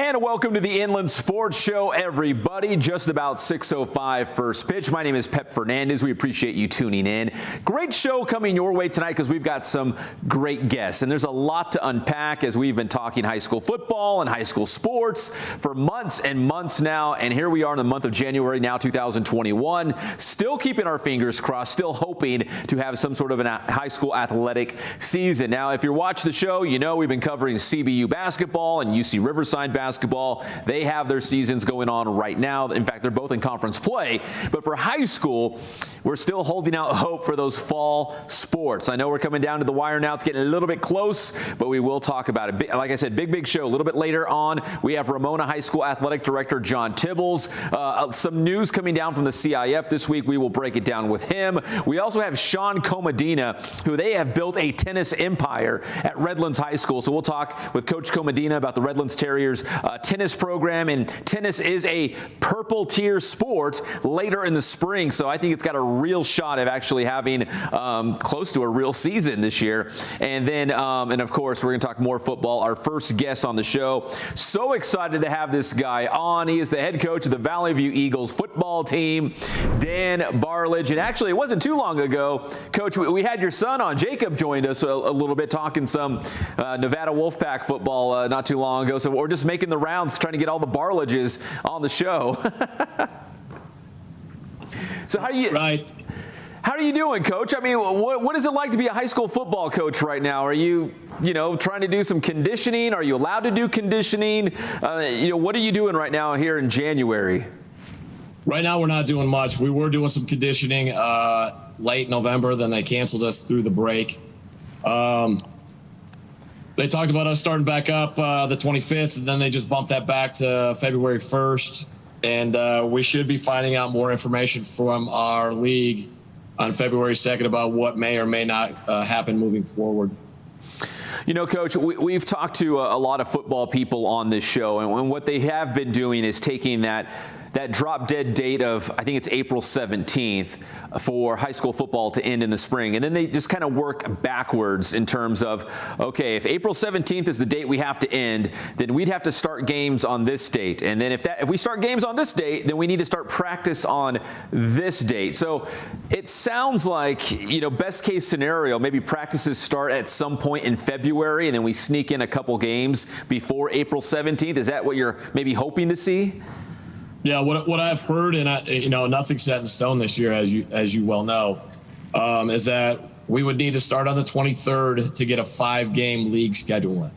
And welcome to the Inland Sports Show, everybody. Just about 6:05 first pitch. My name is Pep Fernandez. We appreciate you tuning in. Great show coming your way tonight because we've got some great guests. And there's a lot to unpack as we've been talking high school football and high school sports for months and months now. And here we are in the month of January now, 2021. Still keeping our fingers crossed, still hoping to have some sort of a high school athletic season. Now, if you're watching the show, you know we've been covering CBU basketball and UC Riverside basketball. They have their seasons going on right now. In fact, they're both in conference play. But for high school, we're still holding out hope for those fall sports. I know we're coming down to the wire now. It's getting a little bit close, but we will talk about it. Like I said, big show. A little bit later on, we have Ramona High School Athletic Director John Tibbles. Some news coming down from the CIF this week. We will break it down with him. We also have Sean Comadina, who they have built a tennis empire at Redlands High School. So we'll talk with Coach Comadina about the Redlands Terriers tennis program, and tennis is a purple tier sport later in the spring, so I think it's got a real shot of actually having close to a real season this year. And then and of course we're going to talk more football. Our first guest on the show, so excited to have this guy on. He is the head coach of the Valley View Eagles football team, Dan Barlage. And actually it wasn't too long ago, Coach, we had your son on. Jacob joined us a little bit talking some Nevada Wolfpack football not too long ago, so we're just making the rounds trying to get all the Barlages on the show. So how are you doing, Coach? I mean, what is it like to be a high school football coach right now? Are you trying to do some conditioning? Are you allowed to do conditioning? What are you doing right now here in January? Right now, we're not doing much. We were doing some conditioning late November, then they canceled us through the break. They talked about us starting back up the 25th, and then they just bumped that back to February 1st. And we should be finding out more information from our league on February 2nd about what may or may not happen moving forward. You know, Coach, we've talked to a lot of football people on this show, and what they have been doing is taking that drop dead date of, I think it's April 17th for high school football to end in the spring. And then they just kind of work backwards in terms of, okay, if April 17th is the date we have to end, then we'd have to start games on this date. And then if we start games on this date, then we need to start practice on this date. So it sounds like, best case scenario, maybe practices start at some point in February and then we sneak in a couple games before April 17th. Is that what you're maybe hoping to see? Yeah, what I've heard, and nothing's set in stone this year, as you well know, is that we would need to start on the 23rd to get a 5-game league schedule in.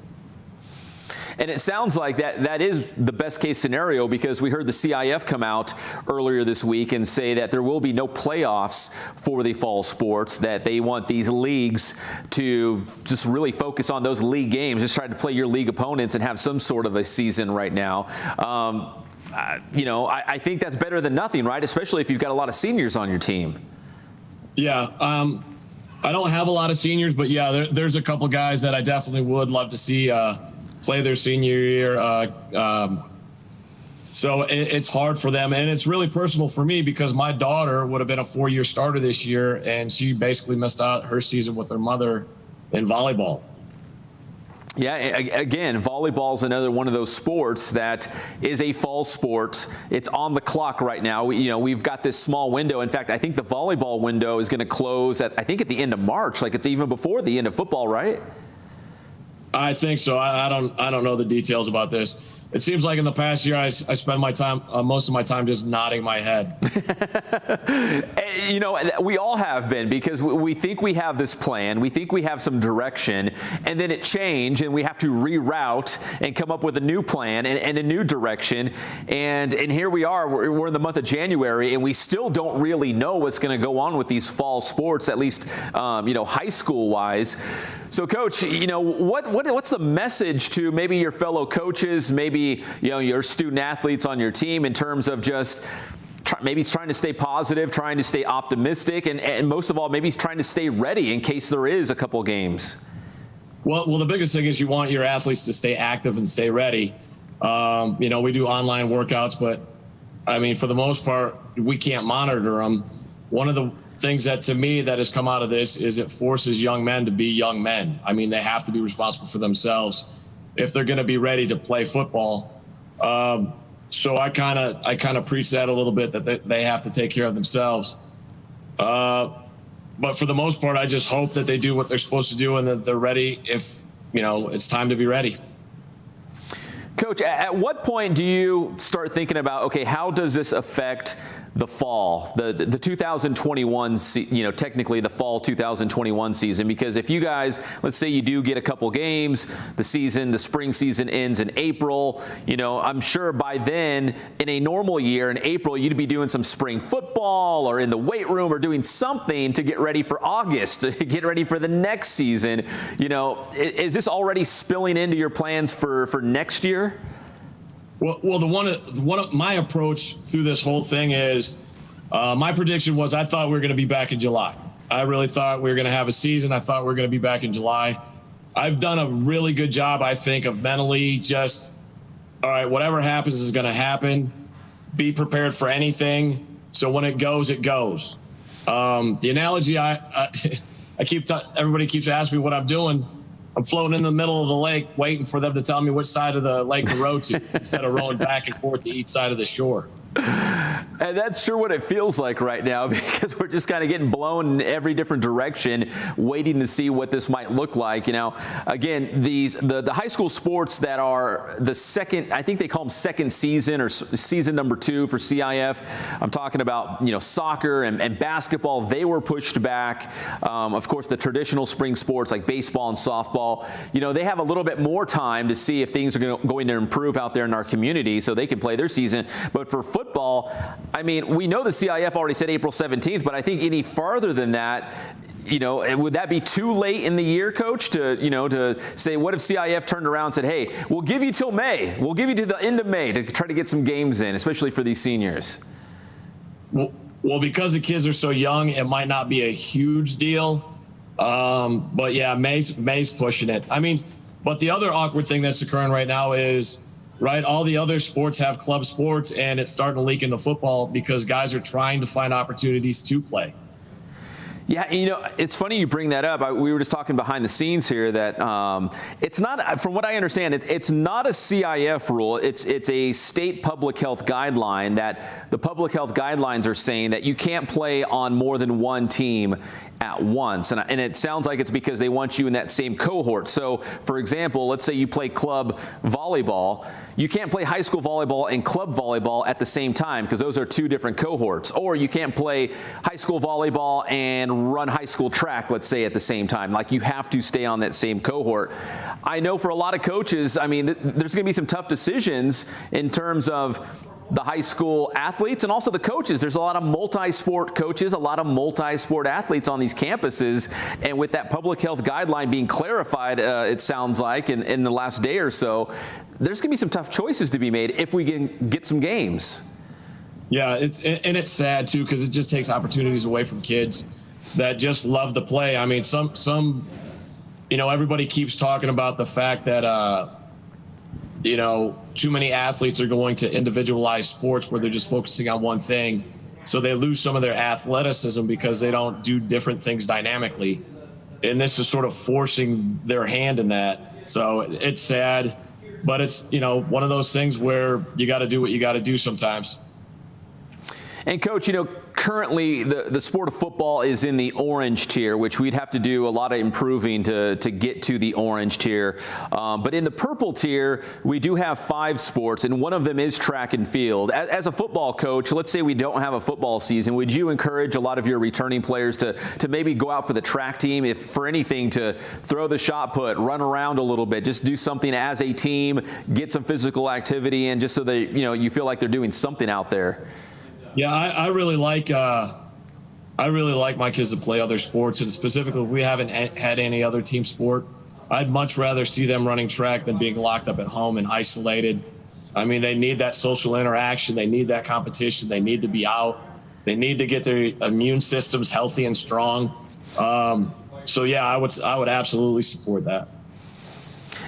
And it sounds like that is the best case scenario, because we heard the CIF come out earlier this week and say that there will be no playoffs for the fall sports, that they want these leagues to just really focus on those league games, just try to play your league opponents and have some sort of a season right now. I think that's better than nothing, right? Especially if you've got a lot of seniors on your team. Yeah. I don't have a lot of seniors, but yeah, there's a couple guys that I definitely would love to see play their senior year. So it's hard for them. And it's really personal for me because my daughter would have been a 4-year starter this year, and she basically missed out her season with her mother in volleyball. Yeah, again, volleyball is another one of those sports that is a fall sport. It's on the clock right now. We've got this small window. In fact, I think the volleyball window is going to close at the end of March. Like it's even before the end of football, right? I think so. I don't know the details about this. It seems like in the past year, I spend my time, most of my time, just nodding my head. We all have been, because we think we have this plan, we think we have some direction, and then it changes, and we have to reroute and come up with a new plan and a new direction. And here we are. We're in the month of January, and we still don't really know what's going to go on with these fall sports, at least high school wise. So, Coach, what's the message to maybe your fellow coaches, maybe your student athletes on your team, in terms of just maybe trying to stay positive, trying to stay optimistic, and most of all, maybe trying to stay ready in case there is a couple games? Well, the biggest thing is you want your athletes to stay active and stay ready. We do online workouts, but I mean, for the most part, we can't monitor them. One of the things that, to me, that has come out of this is it forces young men to be young men. I mean, they have to be responsible for themselves if they're going to be ready to play football. So I kind of preach that a little bit, that they have to take care of themselves. But for the most part, I just hope that they do what they're supposed to do and that they're ready if, it's time to be ready. Coach, at what point do you start thinking about, okay, how does this affect the fall, the 2021, technically the fall 2021 season? Because if you guys, let's say you do get a couple games, the spring season ends in April, I'm sure by then, in a normal year, in April, you'd be doing some spring football or in the weight room or doing something to get ready for August, to get ready for the next season. Is this already spilling into your plans for next year? Well, one of my approach through this whole thing is, my prediction was I thought we were going to be back in July. I really thought we were going to have a season. I thought we were going to be back in July. I've done a really good job, I think, of mentally just, all right, whatever happens is going to happen. Be prepared for anything. So when it goes, it goes. The analogy everybody keeps asking me what I'm doing. I'm floating in the middle of the lake waiting for them to tell me which side of the lake to row to instead of rowing back and forth to each side of the shore. And that's sure what it feels like right now, because we're just kind of getting blown in every different direction, waiting to see what this might look like. Again, the high school sports that are the second, I think they call them second season or season number 2 for CIF. I'm talking about, soccer and basketball. They were pushed back. Of course, the traditional spring sports like baseball and softball, they have a little bit more time to see if things are going to improve out there in our community so they can play their season. But for football, I mean, we know the CIF already said April 17th, but I think any farther than that, would that be too late in the year, Coach, to say, what if CIF turned around and said, hey, we'll give you till May. We'll give you to the end of May to try to get some games in, especially for these seniors? Well, because the kids are so young, it might not be a huge deal. But yeah, May's pushing it. I mean, but the other awkward thing that's occurring right now is, right, all the other sports have club sports, and it's starting to leak into football because guys are trying to find opportunities to play. Yeah, it's funny you bring that up. We were just talking behind the scenes here that it's not, from what I understand, it's not a CIF rule. It's a state public health guideline that the public health guidelines are saying that you can't play on more than one team at once. And it sounds like it's because they want you in that same cohort. So, for example, let's say you play club volleyball. You can't play high school volleyball and club volleyball at the same time because those are two different cohorts. Or you can't play high school volleyball and run high school track, let's say, at the same time. Like, you have to stay on that same cohort. I know for a lot of coaches, I mean, there's going to be some tough decisions in terms of the high school athletes and also the coaches. There's a lot of multi-sport coaches, a lot of multi-sport athletes on these campuses. And with that public health guideline being clarified, it sounds like, in the last day or so, there's going to be some tough choices to be made if we can get some games. Yeah, it's sad, too, because it just takes opportunities away from kids that just love to play. I mean, some everybody keeps talking about the fact that too many athletes are going to individualized sports where they're just focusing on one thing. So they lose some of their athleticism because they don't do different things dynamically. And this is sort of forcing their hand in that. So it's sad, but it's, one of those things where you got to do what you got to do sometimes. And Coach, currently the sport of football is in the orange tier, which we'd have to do a lot of improving to get to the orange tier. But in the purple tier, we do have 5 sports, and one of them is track and field. As a football coach, let's say we don't have a football season, would you encourage a lot of your returning players to maybe go out for the track team, if for anything, to throw the shot put, run around a little bit, just do something as a team, get some physical activity in, just so that you feel like they're doing something out there? Yeah, I really like my kids to play other sports, and specifically if we haven't had any other team sport, I'd much rather see them running track than being locked up at home and isolated. I mean, they need that social interaction. They need that competition. They need to be out. They need to get their immune systems healthy and strong. So yeah, I would absolutely support that.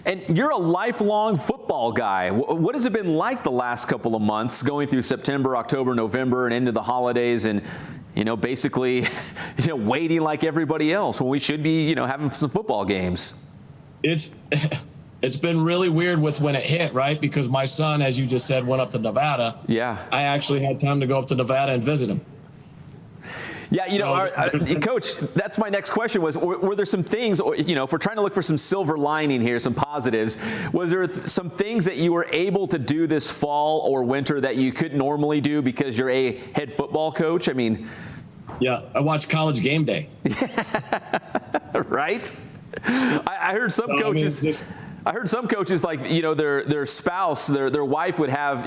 And you're a lifelong football guy. What has it been like the last couple of months, going through September, October, November, and into the holidays, and basically, waiting like everybody else when we should be, having some football games? It's been really weird with when it hit, right? Because my son, as you just said, went up to Nevada. Yeah. I actually had time to go up to Nevada and visit him. Yeah, Coach, that's my next question was, were there some things, if we're trying to look for some silver lining here, some positives, was there some things that you were able to do this fall or winter that you couldn't normally do because you're a head football coach? I mean. Yeah, I watched College Game Day. Right? I heard some coaches. I heard some coaches, like, their spouse, their wife would have,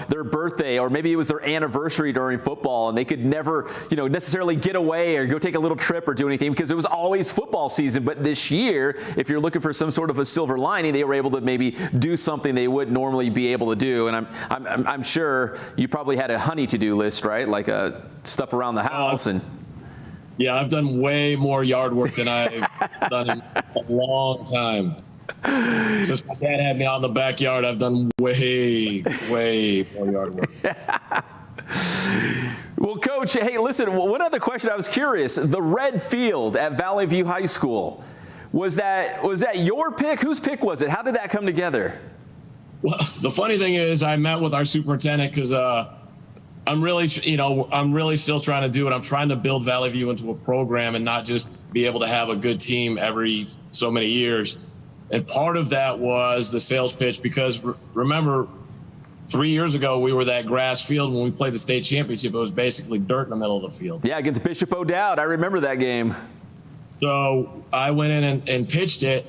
their birthday, or maybe it was their anniversary during football, and they could never, necessarily get away or go take a little trip or do anything because it was always football season. But this year, if you're looking for some sort of a silver lining, they were able to maybe do something they wouldn't normally be able to do. And I'm sure you probably had a honey to-do list, right? Like stuff around the house and. Yeah, I've done way more yard work than I've done in a long time. Since my dad had me out in the backyard, I've done way more yard work. Well, Coach, hey, listen, one other question. I was curious. The red field at Valley View High School, was that your pick? Whose pick was it? How did that come together? Well, the funny thing is, I met with our superintendent because I'm really still trying to do it. I'm trying to build Valley View into a program and not just be able to have a good team every so many years. And part of that was the sales pitch, because remember, 3 years ago, we were that grass field when we played the state championship. It was basically dirt in the middle of the field. Yeah, against Bishop O'Dowd. I remember that game. So I went in and pitched it,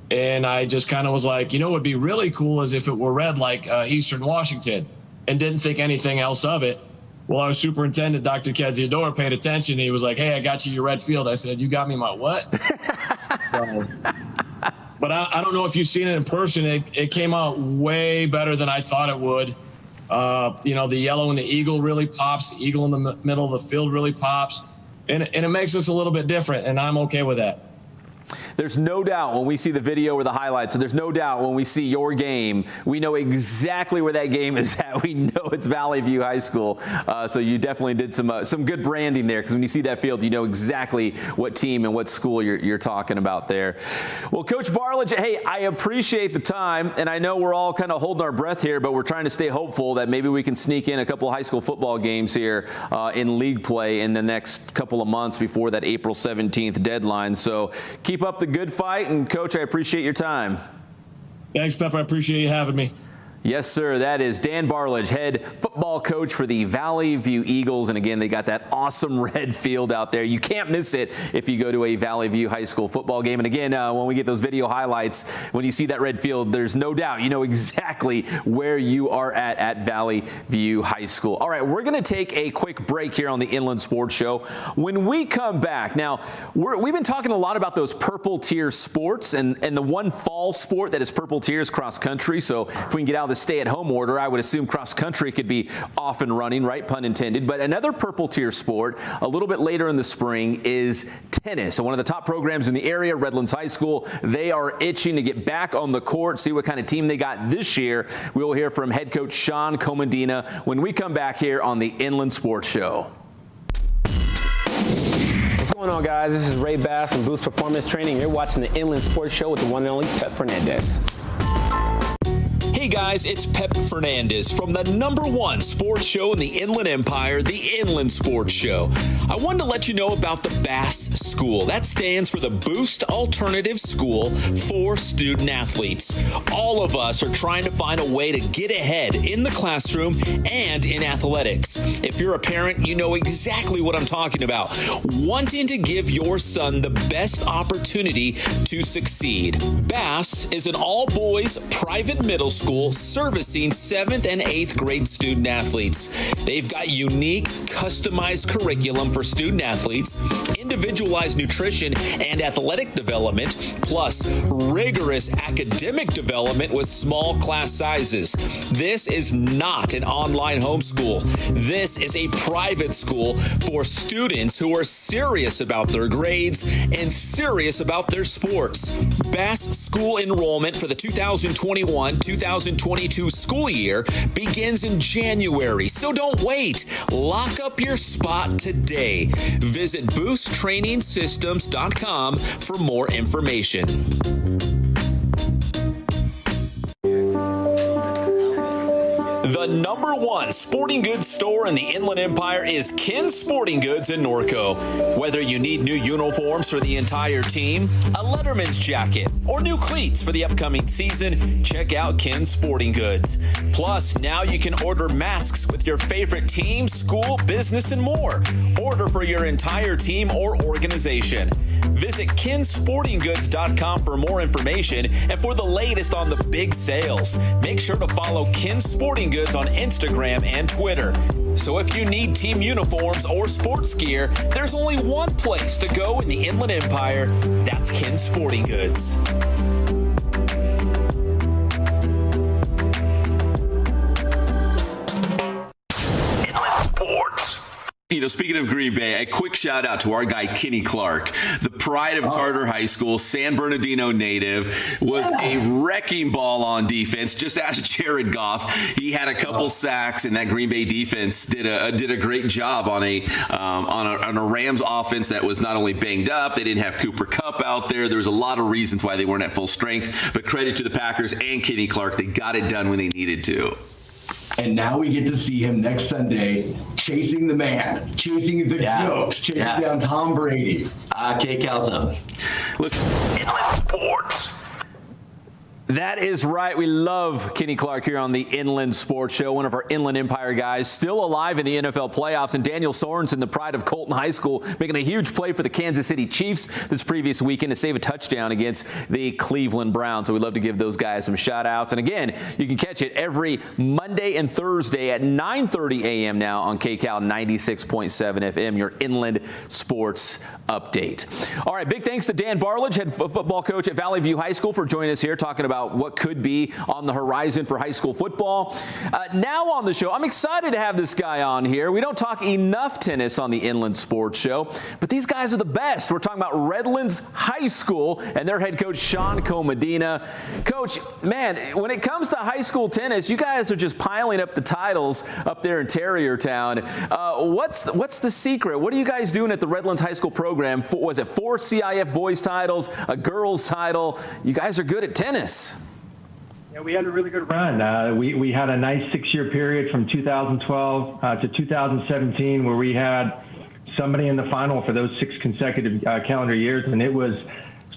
and I just kind of was like, what would be really cool is if it were red like Eastern Washington, and didn't think anything else of it. Well, our superintendent, Dr. Kedziador, paid attention. He was like, hey, I got you your red field. I said, you got me my what? But I don't know if you've seen it in person. It came out way better than I thought it would. The yellow and the eagle really pops. The eagle in the middle of the field really pops. And it makes us a little bit different, and I'm okay with that. There's no doubt when we see the video or the highlights, so there's no doubt when we see your game, we know exactly where that game is at. We know it's Valley View High School. So you definitely did some good branding there, because when you see that field, you know exactly what team and what school you're talking about there. Well, Coach Barlage, hey, I appreciate the time, and I know we're all kind of holding our breath here, but we're trying to stay hopeful that maybe we can sneak in a couple of high school football games here in league play in the next couple of months before that April 17th deadline. So keep up the good fight, and Coach, I appreciate your time. Thanks, Pepper. I appreciate you having me. Yes, sir. That is Dan Barlage, head football coach for the Valley View Eagles. And again, they got that awesome red field out there. You can't miss it if you go to a Valley View High School football game. And again, when we get those video highlights, when you see that red field, there's no doubt you know exactly where you are at Valley View High School. All right, we're going to take a quick break here on the Inland Sports Show. When we come back, now, we've been talking a lot about those purple tier sports, and the one fall sport that is purple tier is cross country. So if we can get out of this the stay-at-home order, I would assume cross country could be off and running, right? Pun intended. But another purple tier sport a little bit later in the spring is tennis. So one of the top programs in the area, Redlands High School, they are itching to get back on the court, see what kind of team they got this year. We will hear from head coach Sean Comandina when we come back here on the Inland Sports Show. What's going on, guys? This is Ray Bass from Boost Performance Training. You're watching the Inland Sports Show with the one and only Pep Fernandez. Hey guys, it's Pep Fernandez from the #1 sports show in the Inland Empire, the Inland Sports Show. I wanted to let you know about the Bass School. That stands for the Boost Alternative School for Student Athletes. All of us are trying to find a way to get ahead in the classroom and in athletics. If you're a parent, you know exactly what I'm talking about. Wanting to give your son the best opportunity to succeed. Bass is an all-boys private middle school servicing 7th and 8th grade student athletes. They've got unique, customized curriculum for student athletes, individualized nutrition and athletic development, plus rigorous academic development with small class sizes. This is not an online homeschool. This is a private school for students who are serious about their grades and serious about their sports. Bass School enrollment for the 2021-2022 school year begins in January, so don't wait. Lock up your spot today. Visit boosttrainingsystems.com for more information. The #1 sporting goods store in the Inland Empire is Ken's Sporting Goods in Norco. Whether you need new uniforms for the entire team, a Letterman's jacket, or new cleats for the upcoming season, check out Ken's Sporting Goods. Plus, now you can order masks with your favorite team, school, business, and more. Order for your entire team or organization. Visit kensportinggoods.com for more information and for the latest on the big sales. Make sure to follow Ken's Sporting Goods on Instagram and Twitter. So if you need team uniforms or sports gear, there's only one place to go in the Inland Empire. That's Ken's Sporting Goods. Inland Sports. You know, speaking of Green Bay, a quick shout out to our guy, Kenny Clark, the pride of Carter High School, San Bernardino native, was a wrecking ball on defense. Just ask Jared Goff. He had a couple sacks, and that Green Bay defense did a great job on a Rams offense that was not only banged up, they didn't have Cooper Kupp out there. There was a lot of reasons why they weren't at full strength, but credit to the Packers and Kenny Clark. They got it done when they needed to. And now we get to see him next Sunday chasing the man, chasing the goat, chasing down Tom Brady. K. Kelso. Listen, Inland Sports. That is right. We love Kenny Clark here on the Inland Sports Show, one of our Inland Empire guys, still alive in the NFL playoffs, and Daniel Sorensen, the pride of Colton High School, making a huge play for the Kansas City Chiefs this previous weekend to save a touchdown against the Cleveland Browns. So we'd love to give those guys some shout-outs. And again, you can catch it every Monday and Thursday at 9:30 a.m. now on KCAL 96.7 FM, your Inland Sports Update. All right, big thanks to Dan Barlage, head football coach at Valley View High School, for joining us here talking about what could be on the horizon for high school football. Now on the show, I'm excited to have this guy on here. We don't talk enough tennis on the Inland Sports Show, but these guys are the best. We're talking about Redlands High School and their head coach, Sean Comandina. Coach, man, when it comes to high school tennis, you guys are just piling up the titles up there in Terriertown. What's the secret? What are you guys doing at the Redlands High School program? Was it 4 CIF boys titles, a girls title? You guys are good at tennis. Yeah, we had a really good run. We had a nice 6-year period from 2012 to 2017 where we had somebody in the final for those 6 consecutive calendar years, and it was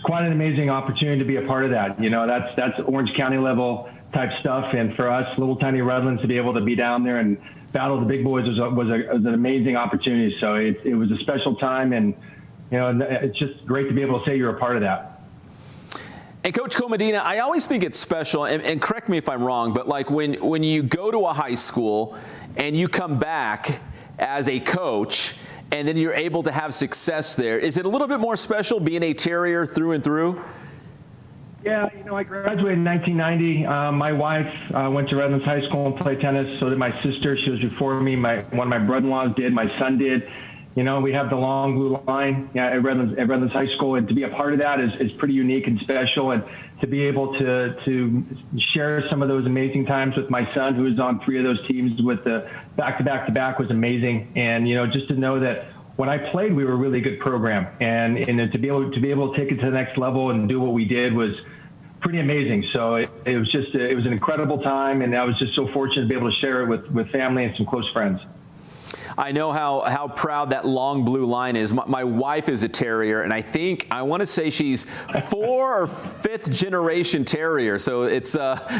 quite an amazing opportunity to be a part of that. You know, that's Orange County level type stuff, and for us, little tiny Redlands, to be able to be down there and battle the big boys was an amazing opportunity. So it was a special time, and you know, it's just great to be able to say you're a part of that. And Coach Comandina, I always think it's special, and correct me if I'm wrong, but like when you go to a high school and you come back as a coach and then you're able to have success there, is it a little bit more special being a Terrier through and through? Yeah, I graduated in 1990. My wife went to Redlands High School and played tennis. So did my sister. She was before me. One of my brother-in-laws did. My son did. We have the long blue line at Redlands High School, and to be a part of that is pretty unique and special. And to be able to share some of those amazing times with my son, who was on 3 of those teams with the back-to-back-to-back, was amazing. And just to know that when I played, we were a really good program, and to be able to take it to the next level and do what we did was pretty amazing. So it was an incredible time, and I was just so fortunate to be able to share it with family and some close friends. I know how proud that long blue line is. My wife is a terrier, and I want to say she's 4th or 5th generation terrier. So it's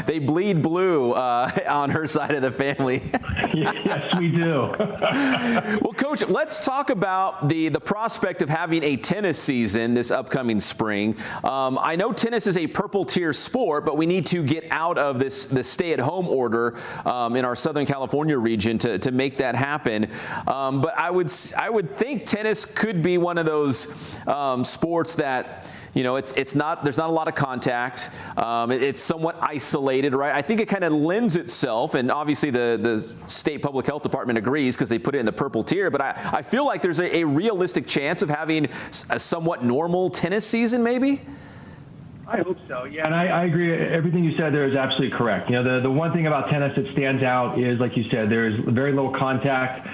they bleed blue on her side of the family. Yes, we do. Well, Coach, let's talk about the prospect of having a tennis season this upcoming spring. I know tennis is a purple tier sport, but we need to get out of this stay-at-home order in our Southern California region to make that happen. But I would think tennis could be one of those sports that, there's not a lot of contact. It's somewhat isolated, right? I think it kind of lends itself, and obviously the state public health department agrees because they put it in the purple tier, but I feel like there's a realistic chance of having a somewhat normal tennis season maybe? I hope so. Yeah, and I agree. Everything you said there is absolutely correct. The one thing about tennis that stands out is, like you said, there is very little contact.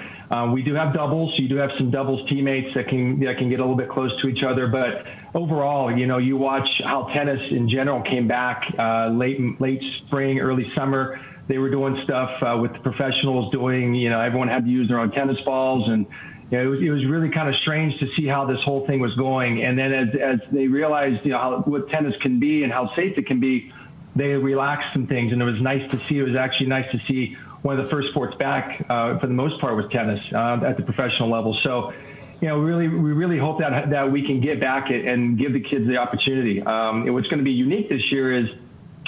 We do have doubles, so you do have some doubles teammates that can get a little bit close to each other. But overall, you watch how tennis in general came back late spring, early summer. They were doing stuff with the professionals doing. Everyone had to use their own tennis balls, and it was really kind of strange to see how this whole thing was going. And then as they realized what tennis can be and how safe it can be, they relaxed some things, and it was nice to see. It was actually nice to see. One of the first sports back, for the most part, was tennis at the professional level. So, we really hope that we can get back and give the kids the opportunity. And what's going to be unique this year is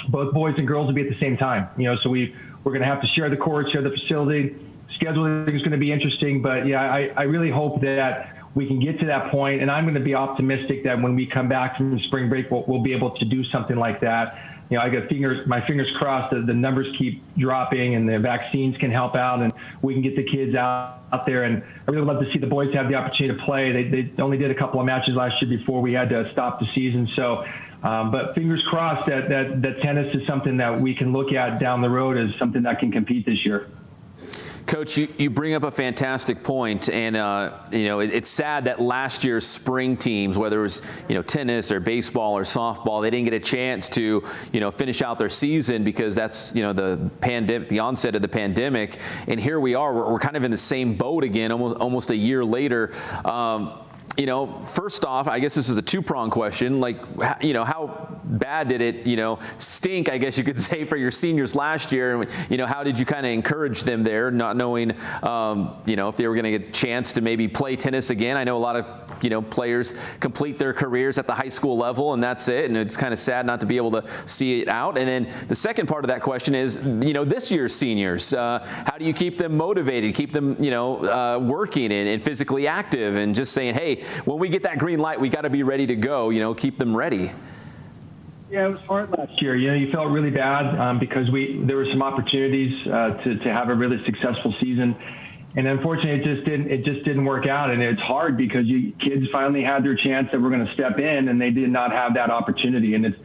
both boys and girls will be at the same time. So we're going to have to share the court, share the facility. Scheduling is going to be interesting, but I really hope that we can get to that point. And I'm going to be optimistic that when we come back from spring break, we'll be able to do something like that. I got my fingers crossed that the numbers keep dropping and the vaccines can help out and we can get the kids out there. And I really love to see the boys have the opportunity to play. They only did a couple of matches last year before we had to stop the season. So, but fingers crossed that tennis is something that we can look at down the road as something that can compete this year. Coach, you bring up a fantastic point, and it's sad that last year's spring teams, whether it was tennis or baseball or softball, they didn't get a chance to finish out their season because that's the pandemic, the onset of the pandemic, and here we are. We're kind of in the same boat again, almost a year later. First off, I guess this is a two-pronged question. How bad did it, stink, I guess you could say, for your seniors last year? And, how did you kind of encourage them there, not knowing, if they were going to get a chance to maybe play tennis again? I know a lot of, players complete their careers at the high school level and that's it. And it's kind of sad not to be able to see it out. And then the second part of that question is, this year's seniors, how do you keep them motivated, keep them, working and physically active and just saying, hey, when we get that green light, we got to be ready to go, keep them ready. Yeah, it was hard last year. You felt really bad because there were some opportunities to have a really successful season. And unfortunately, it just didn't work out. And it's hard because kids finally had their chance that were going to step in and they did not have that opportunity. And it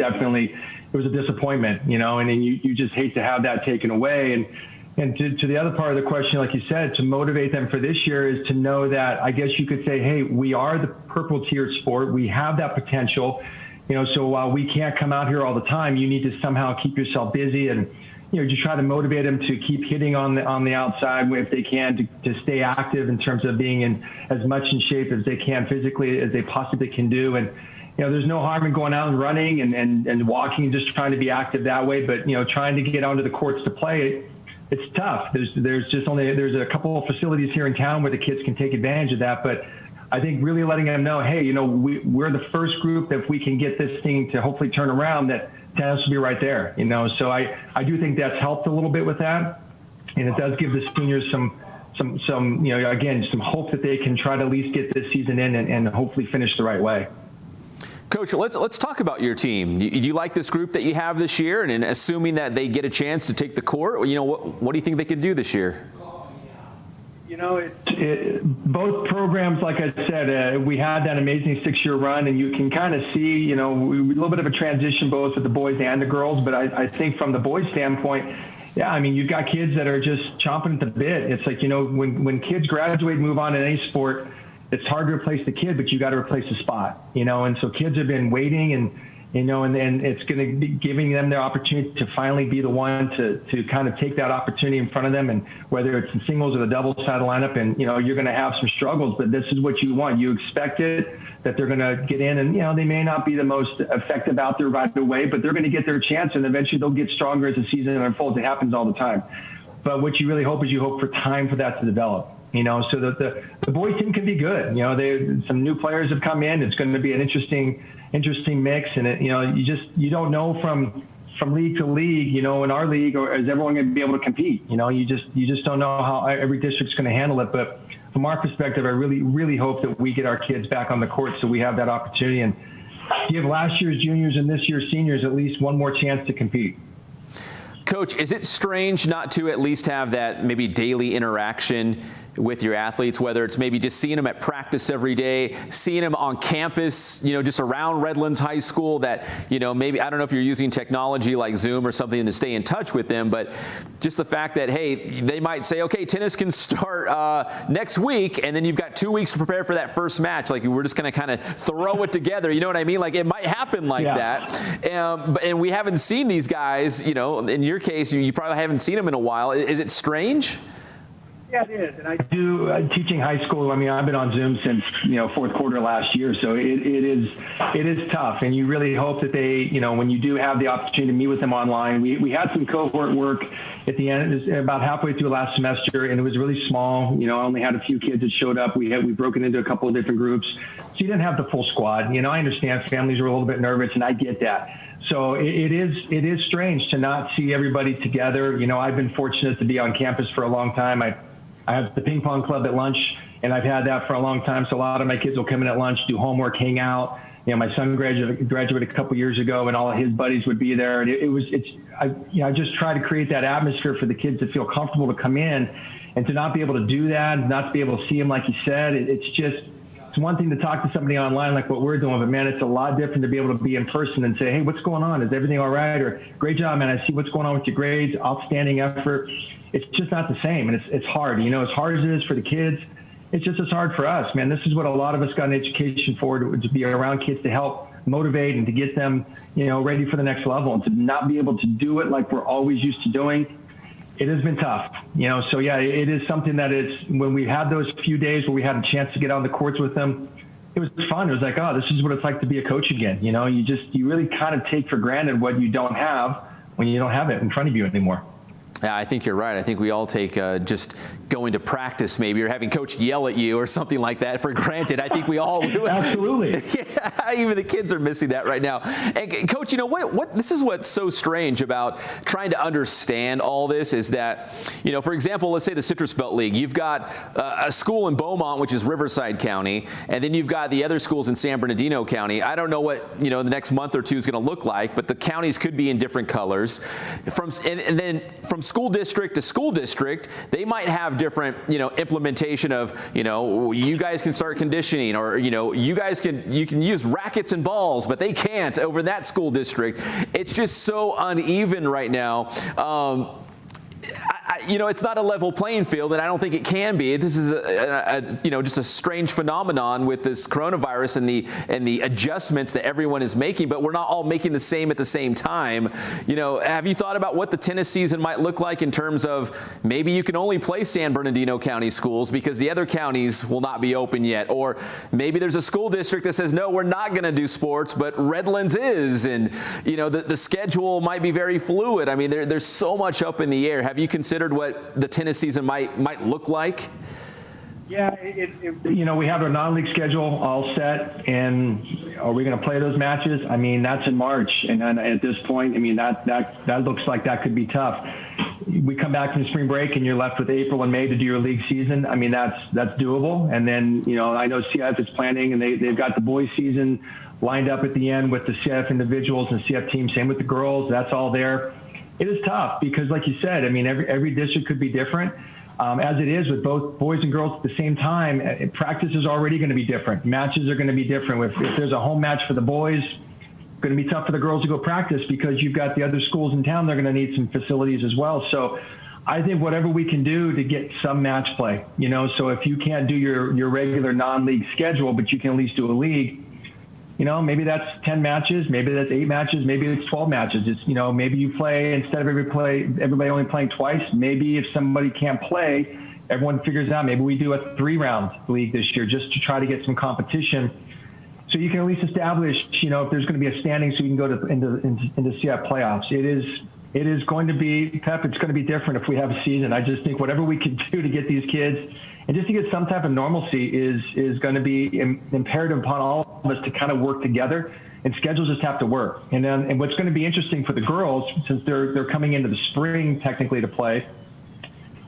was a disappointment, and then you just hate to have that taken away. And to the other part of the question, like you said, to motivate them for this year is to know that, I guess you could say, hey, we are the purple tiered sport. We have that potential, so while we can't come out here all the time, you need to somehow keep yourself busy and, just try to motivate them to keep hitting on the outside if they can, to stay active in terms of being in as much in shape as they can physically as they possibly can do. And, there's no harm in going out and running and walking, just trying to be active that way. But, trying to get onto the courts to play, it's tough. There's a couple of facilities here in town where the kids can take advantage of that. But I think really letting them know, hey, we're the first group that if we can get this thing to hopefully turn around, that tennis will be right there, So I do think that's helped a little bit with that. And it does give the seniors some hope that they can try to at least get this season in and hopefully finish the right way. Coach, let's talk about your team. Do you like this group that you have this year? And assuming that they get a chance to take the court, what do you think they can do this year? Both programs, like I said, we had that amazing 6-year run, and you can kind of see, a little bit of a transition both with the boys and the girls. But I think from the boys' standpoint, yeah, I mean, you've got kids that are just chomping at the bit. It's like, when kids graduate and move on in any sport, it's hard to replace the kid, but you got to replace the spot, and so kids have been waiting and it's going to be giving them their opportunity to finally be the one to kind of take that opportunity in front of them. And whether it's the singles or the doubles side of the lineup, and, you're going to have some struggles, but this is what you want. You expect it, that they're going to get in, and, they may not be the most effective out there right away, but they're going to get their chance, and eventually they'll get stronger as the season unfolds. It happens all the time. But what you really hope is you hope for time for that to develop. So that the boys team can be good. Some new players have come in. It's going to be an interesting mix, and you don't know from league to league. In our league, or is everyone going to be able to compete? You just don't know how every district's going to handle it. But from our perspective, I really hope that we get our kids back on the court so we have that opportunity and give last year's juniors and this year's seniors at least one more chance to compete. Coach, is it strange not to at least have that maybe daily interaction with your athletes, whether it's maybe just seeing them at practice every day, seeing them on campus, just around Redlands High School, that, maybe, I don't know if you're using technology like Zoom or something to stay in touch with them, but just the fact that, hey, they might say, okay, tennis can start next week, and then you've got 2 weeks to prepare for that first match. Like, we're just going to kind of throw it together. You know what I mean? Like, it might happen like that. And we haven't seen these guys, in your case, you probably haven't seen them in a while. Is it strange? Yeah, it is. And I do teaching high school. I mean, I've been on Zoom since, fourth quarter last year. So it is tough. And you really hope that they, when you do have the opportunity to meet with them online, we had some cohort work at the end, about halfway through last semester, and it was really small. I only had a few kids that showed up. We've broken into a couple of different groups. So you didn't have the full squad. I understand families are a little bit nervous, and I get that. So it is strange to not see everybody together. I've been fortunate to be on campus for a long time. I have the ping pong club at lunch, and I've had that for a long time. So a lot of my kids will come in at lunch, do homework, hang out. My son graduated a couple years ago, and all of his buddies would be there. And I just try to create that atmosphere for the kids to feel comfortable to come in, and to not be able to do that, not to be able to see them, like you said. It's one thing to talk to somebody online like what we're doing, but man, it's a lot different to be able to be in person and say, hey, what's going on? Is everything all right? Or great job, man. I see what's going on with your grades. Outstanding effort. It's just not the same. And it's hard, as hard as it is for the kids. It's just as hard for us, man. This is what a lot of us got an education for, to be around kids, to help motivate and to get them, ready for the next level, and to not be able to do it like we're always used to doing. It has been tough, so yeah, it is something that is, when we had those few days where we had a chance to get on the courts with them, it was fun. It was like, oh, this is what it's like to be a coach again. You really kind of take for granted what you don't have when you don't have it in front of you anymore. Yeah, I think you're right. I think we all take just going to practice maybe, or having coach yell at you or something like that for granted. I think we all do. Absolutely. Yeah, even the kids are missing that right now. And Coach, what this is what's so strange about trying to understand all this is that, for example, let's say the Citrus Belt League. You've got a school in Beaumont, which is Riverside County, and then you've got the other schools in San Bernardino County. I don't know what, the next month or two is going to look like, but the counties could be in different colors. And then from school district to school district, they might have different, implementation of, you guys can start conditioning, or, you can use rackets and balls, but they can't over that school district. It's just so uneven right now. It's not a level playing field, and I don't think it can be. This is just a strange phenomenon with this coronavirus and the adjustments that everyone is making, but we're not all making the same at the same time. Have you thought about what the tennis season might look like in terms of maybe you can only play San Bernardino County schools because the other counties will not be open yet, or maybe there's a school district that says, no, we're not going to do sports, but Redlands is, and the schedule might be very fluid. I mean, there's so much up in the air. Have you considered what the tennis season might look like? Yeah, we have our non-league schedule all set, and are we going to play those matches? I mean, that's in March, and at this point, I mean, that looks like that could be tough. we come back from spring break and you're left with April and May to do your league season. I mean, that's doable. And then, I know CIF is planning, and they've got the boys season lined up at the end with the CIF individuals and CIF teams. Same with the girls. That's all there. It is tough because, like you said, I mean, every district could be different. As it is with both boys and girls at the same time, practice is already going to be different. Matches are going to be different. If there's a home match for the boys, it's going to be tough for the girls to go practice because you've got the other schools in town. They're going to need some facilities as well. So I think whatever we can do to get some match play, so if you can't do your regular non-league schedule, but you can at least do a league, maybe that's 10 matches, maybe that's 8 matches, maybe it's 12 matches. It's, maybe you play, instead of everybody only playing twice, maybe if somebody can't play, everyone figures out, maybe we do a 3-round league this year just to try to get some competition. So you can at least establish, if there's going to be a standing so you can go into CIF playoffs. It is going to be, Pep, it's going to be different if we have a season. I just think whatever we can do to get these kids and just to get some type of normalcy is going to be imperative upon all of us to kind of work together, and schedules just have to work. And what's going to be interesting for the girls, since they're coming into the spring technically to play,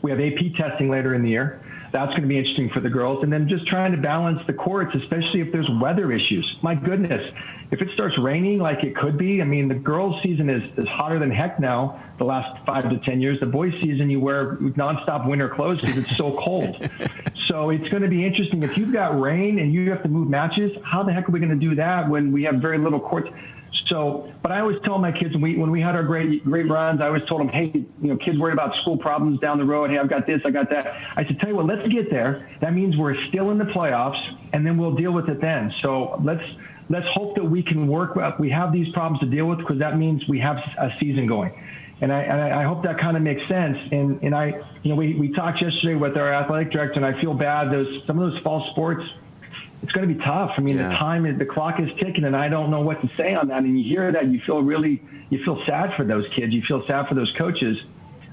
we have AP testing later in the year. That's going to be interesting for the girls. And then just trying to balance the courts, especially if there's weather issues. My goodness, if it starts raining like it could be, I mean, the girls' season is hotter than heck now the last 5 to 10 years. The boys' season, you wear nonstop winter clothes because it's so cold. So it's going to be interesting. If you've got rain and you have to move matches, how the heck are we going to do that when we have very little courts? So, but I always tell my kids when we had our great runs, I always told them, hey, kids worried about school problems down the road. Hey, I've got this, I got that. I said, tell you what, let's get there. That means we're still in the playoffs, and then we'll deal with it then. So let's hope that we can work. We have these problems to deal with because that means we have a season going. And I hope that kind of makes sense. And we talked yesterday with our athletic director, and I feel bad. Some of those fall sports, it's going to be tough. I mean, the clock is ticking, and I don't know what to say on that. And you hear that, you feel sad for those kids. You feel sad for those coaches.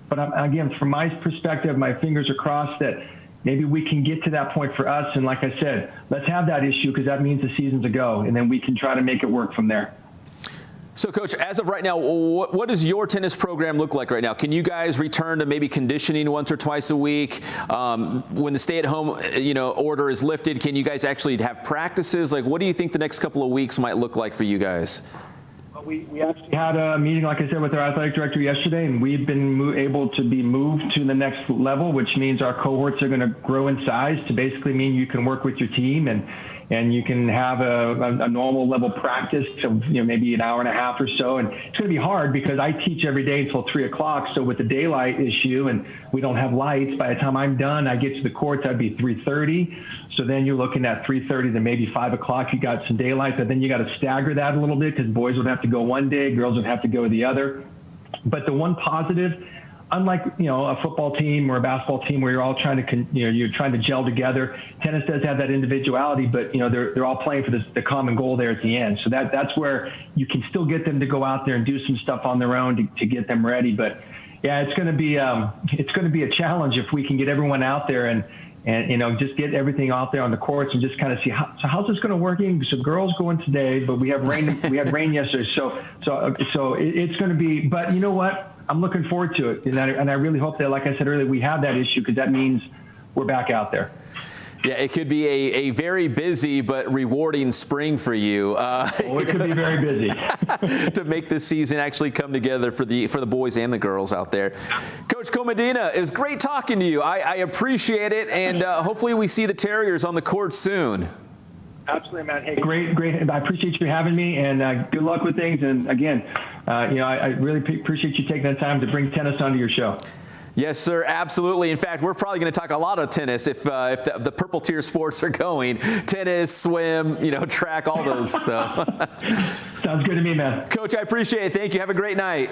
But again, from my perspective, my fingers are crossed that maybe we can get to that point for us. And like I said, let's have that issue because that means the season's a go, and then we can try to make it work from there. So, Coach, as of right now, what does your tennis program look like right now? Can you guys return to maybe conditioning once or twice a week? When the stay-at-home, order is lifted, can you guys actually have practices? Like, what do you think the next couple of weeks might look like for you guys? We actually had a meeting, like I said, with our athletic director yesterday, and we've been able to be moved to the next level, which means our cohorts are going to grow in size to basically mean you can work with your team and you can have a normal level practice of maybe an hour and a half or so. And it's going to be hard because I teach every day until 3 o'clock. So with the daylight issue and we don't have lights, by the time I'm done, I get to the courts, I'd be 3:30. So then you're looking at 3:30 to maybe 5 o'clock. You got some daylight, but then you got to stagger that a little bit because boys would have to go one day, girls would have to go the other. But the one positive, unlike a football team or a basketball team where you're all trying to you're trying to gel together, tennis does have that individuality, but they're all playing for the common goal there at the end. So that's where you can still get them to go out there and do some stuff on their own to get them ready. But yeah, it's going to be a challenge if we can get everyone out there and just get everything out there on the courts and just kind of see how's this going to work. So girls going today, but we have rain. We had rain yesterday, so it's going to be. But you know what? I'm looking forward to it, and I really hope that, like I said earlier, we have that issue because that means we're back out there. Yeah, it could be a very busy but rewarding spring for you. It could be very busy. To make this season actually come together for the boys and the girls out there. Coach Comedina, it was great talking to you. I appreciate it, and hopefully we see the Terriers on the court soon. Absolutely, man. Hey, great. I appreciate you having me, and good luck with things. And again, I really appreciate you taking the time to bring tennis onto your show. Yes, sir, absolutely. In fact, we're probably going to talk a lot of tennis if the purple tier sports are going. Tennis, swim, track, all those. So. Sounds good to me, man. Coach, I appreciate it. Thank you. Have a great night.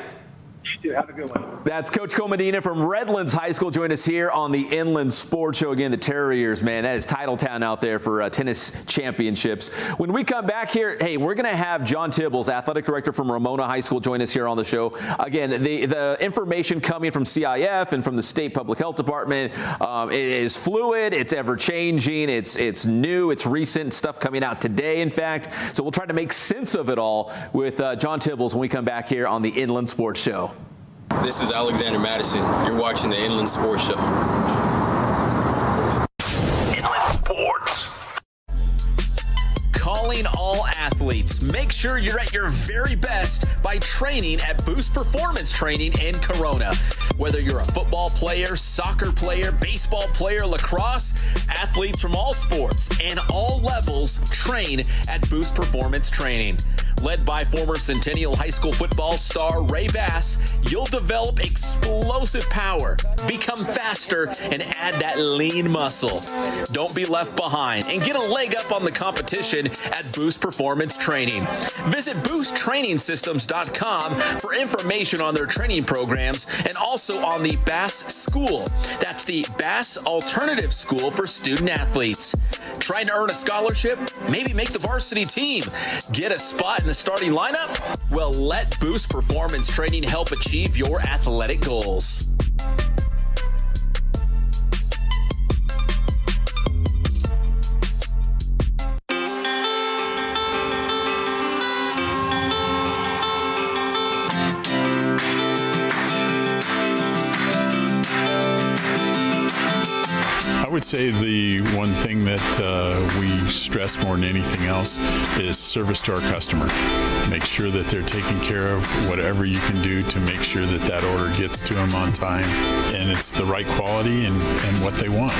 You too. Have a good one. That's Coach Comedina from Redlands High School. Join us here on the Inland Sports Show. Again, the Terriers, man, that is Titletown out there for tennis championships. When we come back here, hey, we're going to have John Tibbles, athletic director from Ramona High School, join us here on the show. Again, the information coming from CIF and from the State Public Health Department it is fluid, it's ever-changing, it's new, it's recent stuff coming out today, in fact. So we'll try to make sense of it all with John Tibbles when we come back here on the Inland Sports Show. This is Alexander Madison. You're watching the Inland Sports Show. Inland Sports. Calling all athletes. Make sure you're at your very best by training at Boost Performance Training in Corona. Whether you're a football player, soccer player, baseball player, lacrosse, athletes from all sports and all levels train at Boost Performance Training. Led by former Centennial High School football star Ray Bass, you'll develop explosive power, become faster, and add that lean muscle. Don't be left behind and get a leg up on the competition at Boost Performance Training. Visit boosttrainingsystems.com for information on their training programs and also on the Bass School. That's the Bass Alternative School for student athletes. Trying to earn a scholarship? Maybe make the varsity team. Get a spot in the starting lineup? Well, let Boost Performance Training help achieve your athletic goals. I would say the one thing that we stress more than anything else is service to our customer. Make sure that they're taking care of whatever you can do to make sure that that order gets to them on time and it's the right quality and what they want.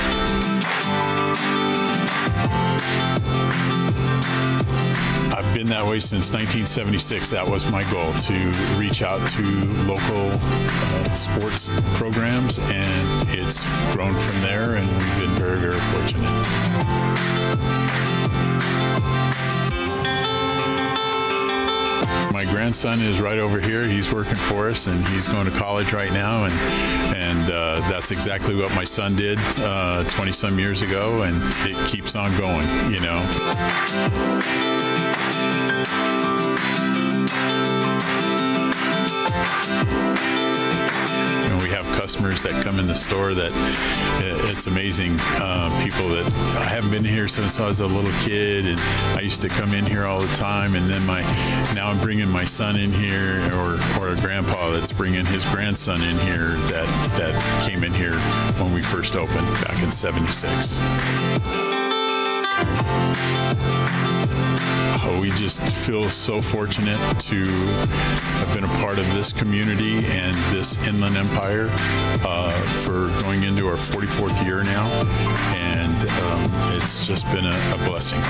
I've been that way since 1976. That was my goal, to reach out to local sports programs, and it's grown from there, and we've been very, very fortunate. My grandson is right over here. He's working for us, and he's going to college right now, and that's exactly what my son did 20-some years ago, and it keeps on going, you know. We have customers that come in the store that it's amazing. People that I haven't been here since I was a little kid, and I used to come in here all the time. And then now I'm bringing my son in here, or a grandpa that's bringing his grandson in here that came in here when we first opened back in '76. We just feel so fortunate to have been a part of this community and this Inland Empire for going into our 44th year now, and it's just been a blessing.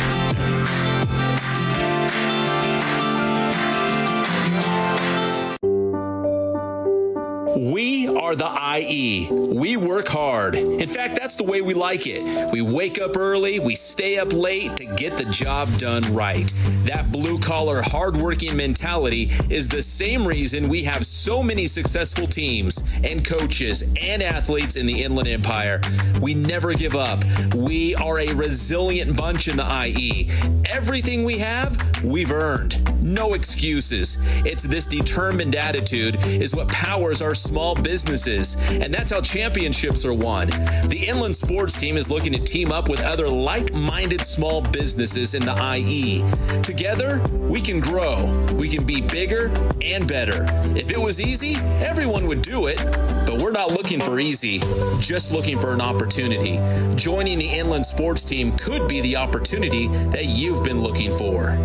We are the IE. We work hard. In fact, that's the way we like it. We wake up early, we stay up late to get the job done right. That blue-collar, hard-working mentality is the same reason we have so many successful teams and coaches and athletes in the Inland Empire. We never give up. We are a resilient bunch in the IE. Everything we have, we've earned. No excuses. It's this determined attitude is what powers our small businesses, and that's how championships are won. The Inland Sports Team is looking to team up with other like-minded small businesses in the IE. Together, we can grow. We can be bigger and better. If it was easy, everyone would do it, but we're not looking for easy, just looking for an opportunity. Joining the Inland Sports Team could be the opportunity that you've been looking for.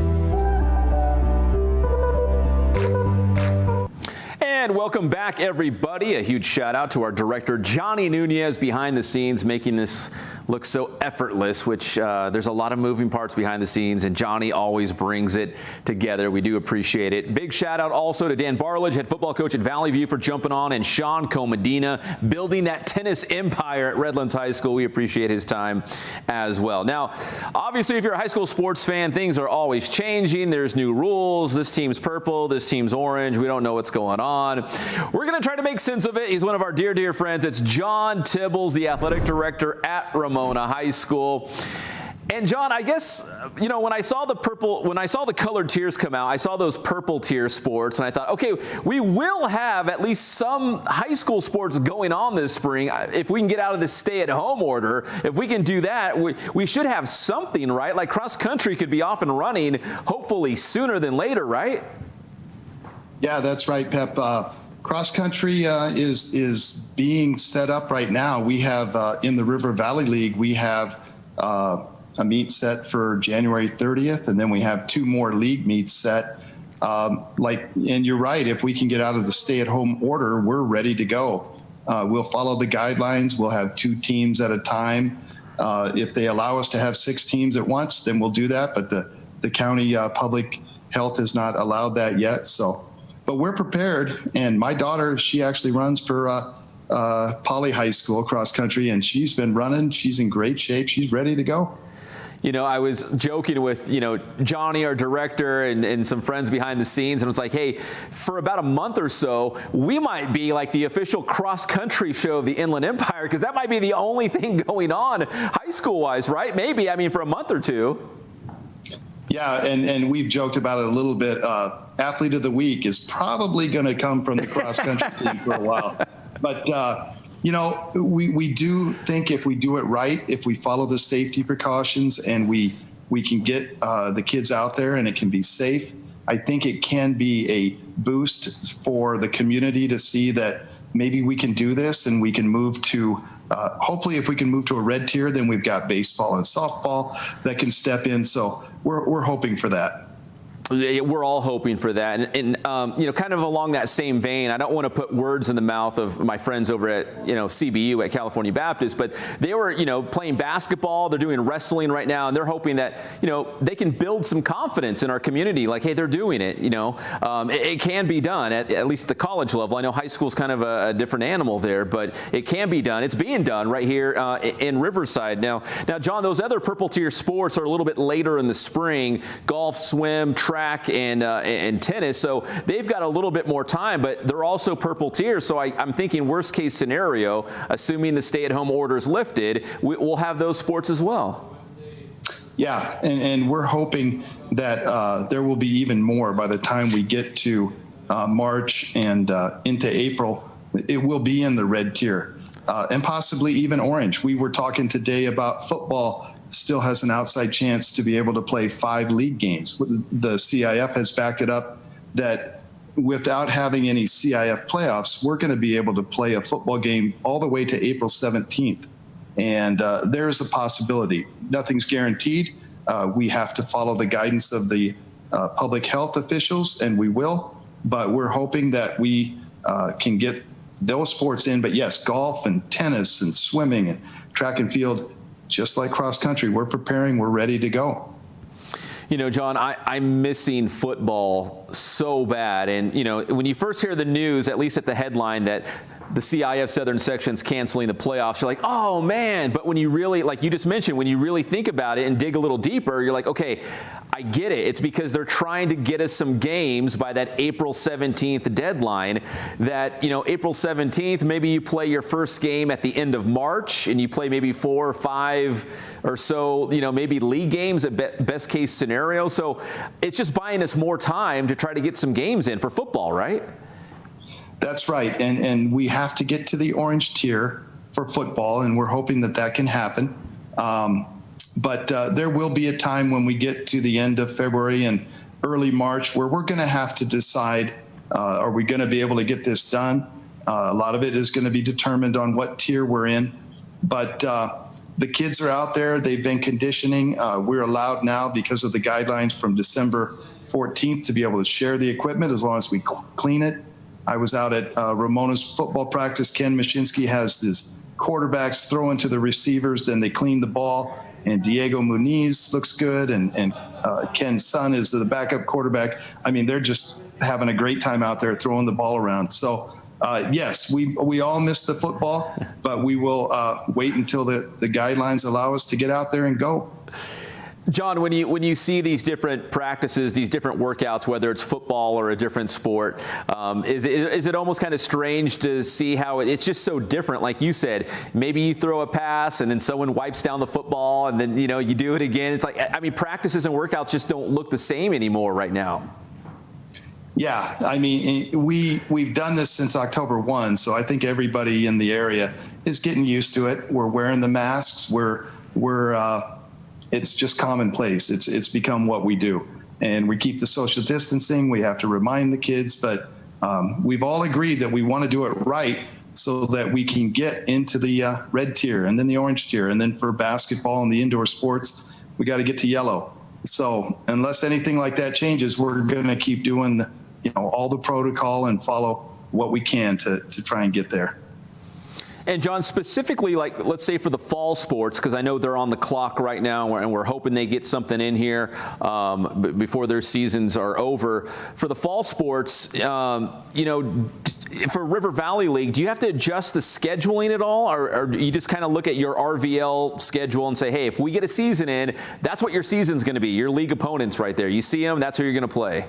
And welcome back, everybody. A huge shout out to our director, Johnny Nunez, behind the scenes, making this look so effortless, which there's a lot of moving parts behind the scenes, and Johnny always brings it together. We do appreciate it. Big shout out also to Dan Barlage, head football coach at Valley View, for jumping on, and Sean Comedina, building that tennis empire at Redlands High School. We appreciate his time as well. Now, obviously, if you're a high school sports fan, things are always changing. There's new rules. This team's purple, this team's orange. We don't know what's going on. We're going to try to make sense of it. He's one of our dear, dear friends. It's John Tibbles, the athletic director at Ramona High School. And John, I guess, you know, when I saw the colored tiers come out, I saw those purple tier sports, and I thought, okay, we will have at least some high school sports going on this spring. If we can get out of this stay-at-home order, if we can do that, we should have something, right? Like cross country could be off and running, hopefully sooner than later, right? Yeah, that's right, Pep. cross country is being set up right now. We have in the River Valley League, we have a meet set for January 30th, and then we have 2 more league meets set. And you're right, if we can get out of the stay-at-home order, we're ready to go. We'll follow the guidelines. We'll have 2 teams at a time. If they allow us to have 6 teams at once, then we'll do that. But the county public health has not allowed that yet. But we're prepared. And my daughter, she actually runs for Poly High School cross country, and she's been running. She's in great shape. She's ready to go. I was joking with, Johnny, our director, and some friends behind the scenes, and it was like, hey, for about a month or so, we might be like the official cross-country show of the Inland Empire, because that might be the only thing going on high school-wise, right? Maybe, for a month or two. Yeah, and we've joked about it a little bit. Athlete of the Week is probably going to come from the cross-country team for a while. But, we do think if we do it right, if we follow the safety precautions and we can get the kids out there and it can be safe, I think it can be a boost for the community to see that maybe we can do this and we can move to, hopefully if we can move to a red tier, then we've got baseball and softball that can step in. So we're hoping for that. We're all hoping for that. And kind of along that same vein, I don't want to put words in the mouth of my friends over at, CBU at California Baptist, but they were, playing basketball. They're doing wrestling right now, and they're hoping that, they can build some confidence in our community. Like, hey, they're doing it, it can be done at least at the college level. I know high school is kind of a different animal there, but it can be done. It's being done right here in Riverside. Now, John, those other purple tier sports are a little bit later in the spring: golf, swim, track, and tennis. So they've got a little bit more time, but they're also purple tier. So I'm thinking worst case scenario, assuming the stay-at-home order is lifted, we'll have those sports as well. Yeah, and we're hoping that there will be even more by the time we get to March and into April. It will be in the red tier and possibly even orange. We were talking today about football still has an outside chance to be able to play 5 league games. The CIF has backed it up that without having any CIF playoffs, we're going to be able to play a football game all the way to April 17th. And there's a possibility. Nothing's guaranteed. We have to follow the guidance of the public health officials, and we will. But we're hoping that we can get those sports in. But yes, golf and tennis and swimming and track and field, just like cross country, we're preparing, we're ready to go. John, I'm missing football so bad. And, when you first hear the news, at least at the headline, that the CIF Southern Section's canceling the playoffs, you're like, oh, man. But when you really, like you just mentioned, when you really think about it and dig a little deeper, you're like, okay, I get it. It's because they're trying to get us some games by that April 17th deadline. That, April 17th, maybe you play your first game at the end of March and you play maybe 4 or 5 or so, maybe league games at best case scenario. So it's just buying us more time to try to get some games in for football, right? That's right. And we have to get to the orange tier for football, and we're hoping that can happen. But there will be a time when we get to the end of February and early March where we're going to have to decide, are we going to be able to get this done? A lot of it is going to be determined on what tier we're in. But the kids are out there. They've been conditioning. We're allowed now, because of the guidelines from December 14th, to be able to share the equipment as long as we clean it. I was out at Ramona's football practice. Ken Mashinsky has his quarterbacks throw into the receivers, then they clean the ball. And Diego Muniz looks good, and Ken's son is the backup quarterback. They're just having a great time out there throwing the ball around. So, yes, we all miss the football, but we will wait until the guidelines allow us to get out there and go. John, when you see these different practices, these different workouts, whether it's football or a different sport, is it almost kind of strange to see how it's just so different? Like you said, maybe you throw a pass and then someone wipes down the football and then, you do it again. It's like, practices and workouts just don't look the same anymore right now. Yeah, we've done this since October 1, so I think everybody in the area is getting used to it. We're wearing the masks. It's just commonplace. It's become what we do, and we keep the social distancing. We have to remind the kids, but we've all agreed that we want to do it right so that we can get into the red tier and then the orange tier. And then for basketball and the indoor sports, we got to get to yellow. So unless anything like that changes, we're going to keep doing, all the protocol and follow what we can to try and get there. And John, specifically, like, let's say for the fall sports, because I know they're on the clock right now, and we're hoping they get something in here before their seasons are over. For the fall sports, for River Valley League, do you have to adjust the scheduling at all? Or do you just kind of look at your RVL schedule and say, hey, if we get a season in, that's what your season's going to be, your league opponents right there. You see them, that's who you're going to play.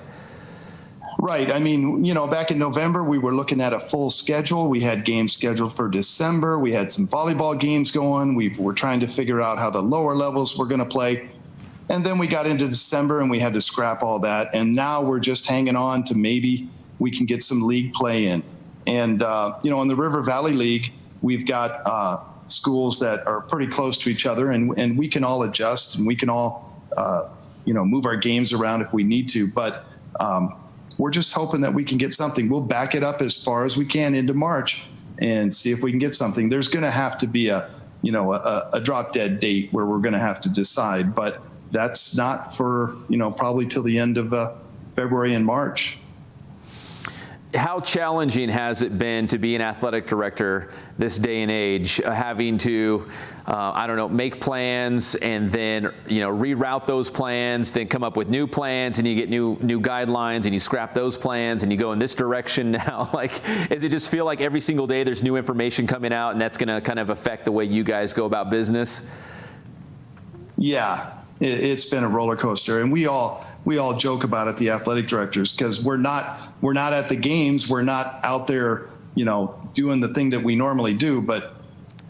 Right. I mean, back in November, we were looking at a full schedule. We had games scheduled for December. We had some volleyball games going. We were trying to figure out how the lower levels were going to play. And then we got into December and we had to scrap all that. And now we're just hanging on to maybe we can get some league play in. And, in the River Valley League, we've got schools that are pretty close to each other, and we can all adjust and we can all, move our games around if we need to. But we're just hoping that we can get something. We'll back it up as far as we can into March and see if we can get something. There's going to have to be a drop dead date where we're going to have to decide, but that's not for, probably till the end of February and March. How challenging has it been to be an athletic director this day and age, having to, make plans and then, reroute those plans, then come up with new plans, and you get new guidelines and you scrap those plans and you go in this direction now? Like, does it just feel like every single day there's new information coming out and that's going to kind of affect the way you guys go about business? Yeah, it's been a roller coaster, and we all joke about it, the athletic directors, because we're not at the games, we're not out there, doing the thing that we normally do. But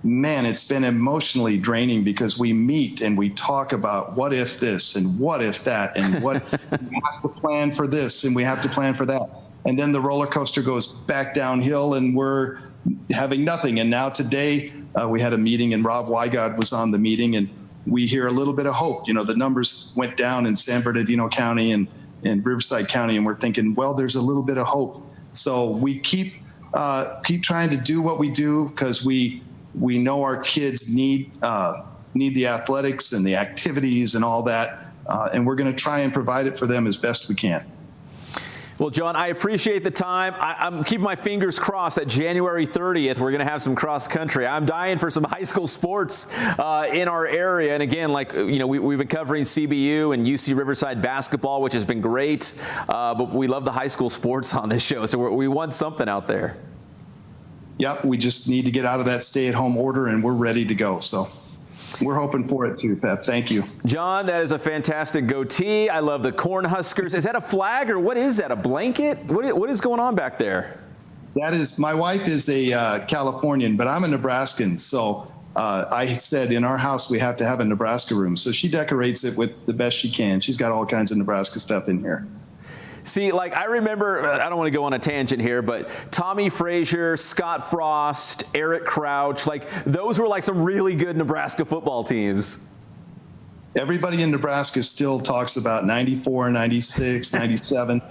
man, it's been emotionally draining because we meet and we talk about what if this and what if that, and what we have to plan for this and we have to plan for that. And then the roller coaster goes back downhill and we're having nothing. And now today we had a meeting and Rob Wygod was on the meeting, and we hear a little bit of hope. The numbers went down in San Bernardino County and Riverside County, and we're thinking, well, there's a little bit of hope. So we keep trying to do what we do because we know our kids need the athletics and the activities and all that, and we're going to try and provide it for them as best we can. Well, John, I appreciate the time. I'm keeping my fingers crossed that January 30th, we're going to have some cross country. I'm dying for some high school sports in our area. And again, we've been covering CBU and UC Riverside basketball, which has been great. But we love the high school sports on this show. So we want something out there. Yep. We just need to get out of that stay-at-home order, and we're ready to go. So we're hoping for it too, Pep. Thank you. John, that is a fantastic goatee. I love the Cornhuskers. Is that a flag or what is that, a blanket? What is going on back there? That is, my wife is a Californian, but I'm a Nebraskan. So I said in our house we have to have a Nebraska room. So she decorates it with the best she can. She's got all kinds of Nebraska stuff in here. See, I remember, I don't want to go on a tangent here, but Tommy Frazier, Scott Frost, Eric Crouch, those were some really good Nebraska football teams. Everybody in Nebraska still talks about 94, 96, 97.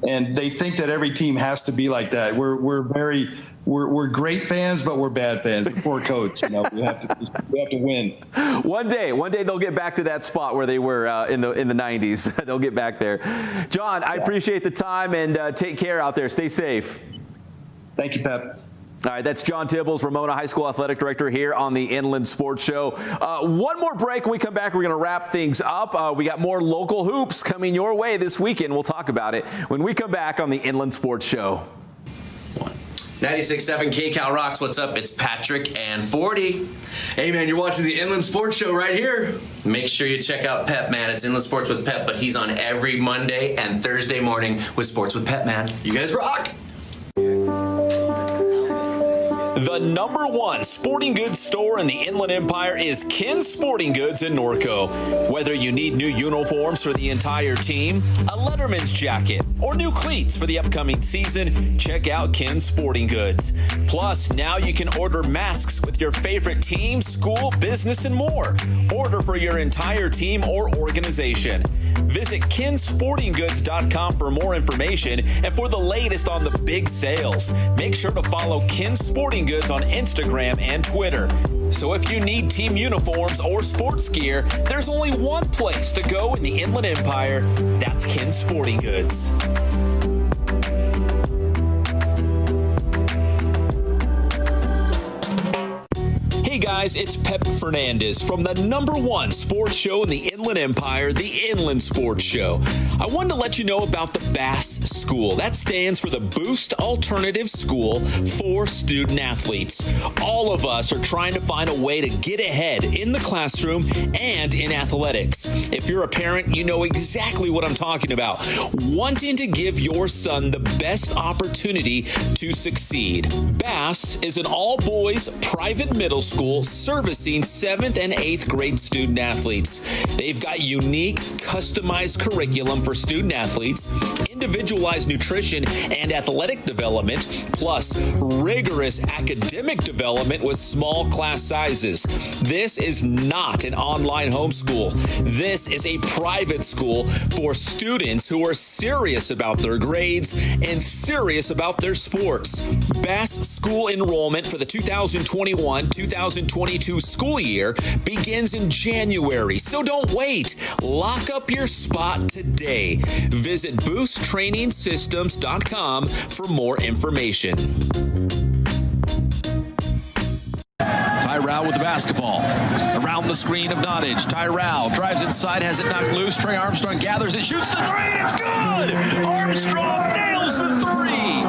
And they think that every team has to be like that. We're great fans, but we're bad fans. The poor coach, we have to win. One day they'll get back to that spot where they were in the 90s. They'll get back there. John, I appreciate the time, and take care out there. Stay safe. Thank you, Pep. All right, that's John Tibbles, Ramona High School Athletic Director here on the Inland Sports Show. One more break. When we come back, we're going to wrap things up. We got more local hoops coming your way this weekend. We'll talk about it when we come back on the Inland Sports Show. 96.7 KCal Rocks. What's up? It's Patrick and 40. Hey, man, you're watching the Inland Sports Show right here. Make sure you check out Pep, man. It's Inland Sports with Pep, but he's on every Monday and Thursday morning with Sports with Pep, man. You guys rock. The #1 sporting goods store in the Inland Empire is Ken's Sporting Goods in Norco. Whether you need new uniforms for the entire team, a Letterman's jacket, or new cleats for the upcoming season, check out Ken's Sporting Goods. Plus, now you can order masks with your favorite team, school, business, and more. Order for your entire team or organization. Visit KinSportingGoods.com for more information and for the latest on the big sales. Make sure to follow Kin Sporting Goods on Instagram and Twitter. So if you need team uniforms or sports gear, there's only one place to go in the Inland Empire. That's Kin Sporting Goods. Hey guys, it's Pep Fernandez from the #1 sports show in the Inland Empire, the Inland Sports Show. I wanted to let you know about the BASS School. That stands for the Boost Alternative School for Student Athletes. All of us are trying to find a way to get ahead in the classroom and in athletics. If you're a parent, you know exactly what I'm talking about. Wanting to give your son the best opportunity to succeed. BASS is an all-boys private middle school servicing 7th and 8th grade student athletes. They've got unique, customized curriculum for student athletes, individualized nutrition and athletic development, plus rigorous academic development with small class sizes. This is not an online homeschool. This is a private school for students who are serious about their grades and serious about their sports. BASS school enrollment for the 2021-2022 school year begins in January, so don't wait. Lock up your spot today. Visit boosttrainingsystems.com for more information. Tyrell with the basketball. Around the screen of Nottage. Tyrell drives inside, has it knocked loose. Trey Armstrong gathers it, shoots the three, and it's good! Armstrong nails the three!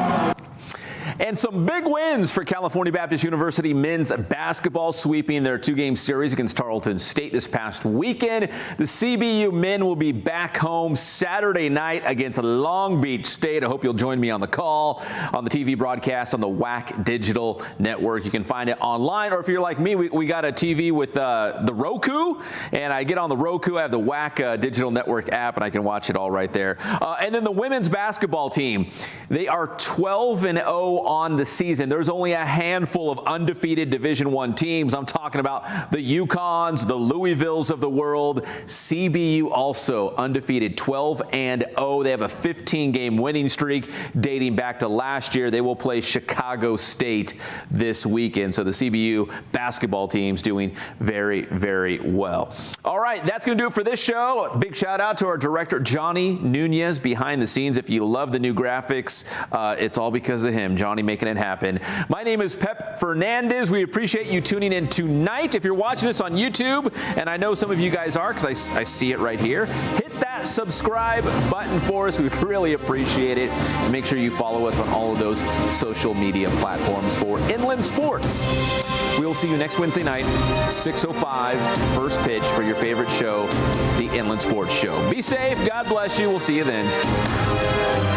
And some big wins for California Baptist University men's basketball, sweeping their 2-game series against Tarleton State this past weekend. The CBU men will be back home Saturday night against Long Beach State. I hope you'll join me on the call, on the TV broadcast, on the WAC Digital Network. You can find it online, or if you're like me, we got a TV with the Roku, and I get on the Roku. I have the WAC Digital Network app, and I can watch it all right there. And then the women's basketball team, they are 12-0 on the season. There's only a handful of undefeated Division I teams. I'm talking about the UConns, the Louisvilles of the world. CBU also undefeated, 12-0. They have a 15-game winning streak dating back to last year. They will play Chicago State this weekend. So the CBU basketball team's doing very, very well. All right, that's going to do it for this show. Big shout out to our director, Johnny Nunez, behind the scenes. If you love the new graphics, it's all because of him. Johnny making it happen. My name is Pep Fernandez. We appreciate you tuning in tonight. If you're watching us on YouTube, and I know some of you guys are because I see it right here, hit that subscribe button for us. We really appreciate it. And make sure you follow us on all of those social media platforms for Inland Sports. We'll see you next Wednesday night, 6:05, first pitch for your favorite show, the Inland Sports Show. Be safe. God bless you. We'll see you then.